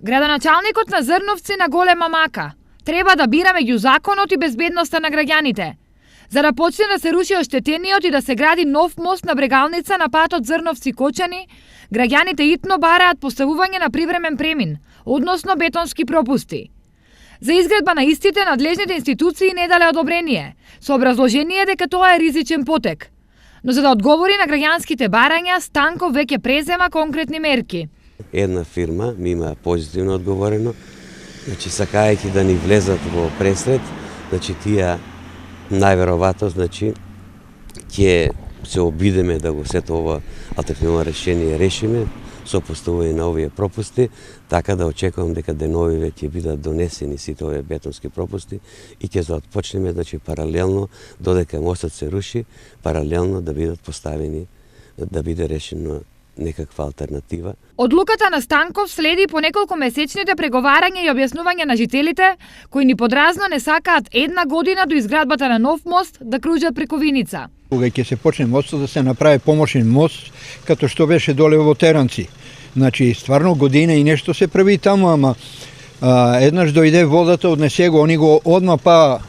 Градоначалникот на Зрновци на голема мака. Треба да бира меѓу законот и безбедноста на граѓаните. За да почне да се руши оштетениот и да се гради нов мост на брегалница на патот Зрновци-Кочани, граѓаните итно бараат поставување на привремен премин, односно бетонски пропусти. За изградба на истите надлежните институции не дале одобрение, со образложение дека тоа е ризичен потек. Но за да одговори на граѓанските барања, Станков веќе презема конкретни мерки. Една фирма ми има позитивно одговорено, значи сакајќи да ни влезат во пресред, значи тие најверојатно ќе се обидеме да го сето ова алтернативно решение решиме со поставување на овие пропусти, така да очекувам дека деновиве ќе бидат донесени сите овие бетонски пропусти и ќе започнеме паралелно додека мостот се руши, паралелно да бидат поставени, да биде решено некаква алтернатива. Одлуката на Станков следи по неколку месечните преговарања и објаснување на жителите, кои ни подразно не сакаат една година до изградбата на нов мост да кружат преку Виница. Кога ќе се почне мостот да се направи помошен мост, като што беше доле во Теранци. Значи, стварно година и нешто се прави таму, ама еднаш дојде водата, однесе го, они го одма па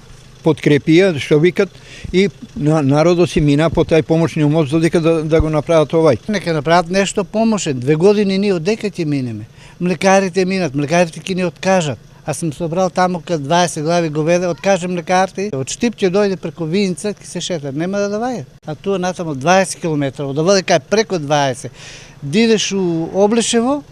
подкрепија, што викат, и народот си мина по тај помошниот мост додека да го направат овај. Нека направат нешто помошен. 2 години ние одека ќе минеме. Млекарите минат, млекарите ќе ни откажат. Аз сум собрал таму кад 20 глави говеда, откажем млекарите. Од Штип ќе дојде преку Виница, ќе се шетат, нема да даваја. А туа натаму 20 км, да воде кај преку 20. Дидеш у Облешево,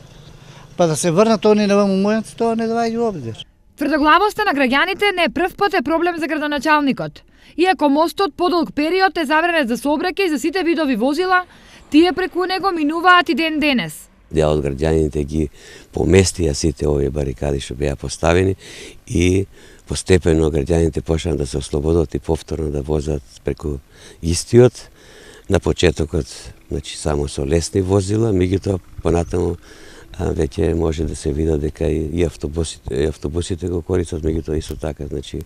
па да се врнат они на Мумујанци, тоа не даваја у обдир. Тврдоглавоста на граѓаните не прв пат е проблем за градоначалникот. Иако мостот подолг период е забранет за сообраќај за сите видови возила, тие преку него минуваат и ден денес. Дел од граѓаните ги поместија сите овие барикади што беа поставени и постепено граѓаните почнаа да се ослободат и повторно да возат преку истиот. На почетокот, значи само со лесни возила, меѓутоа понатаму веќе може да се види дека и автобусите го користат, меѓутоа исто така, значи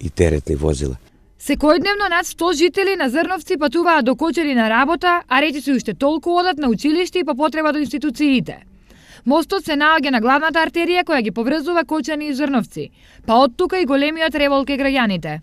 и теретни возила. Секојдневно над 100 жители на Зрновци патуваат до Кочани на работа, а речиси уште толку одат на училиште и по потреба до институциите. Мостот се наоѓа на главната артерија која ги поврзува Кочани и Зрновци, па од тука и големиот револт кај граѓаните.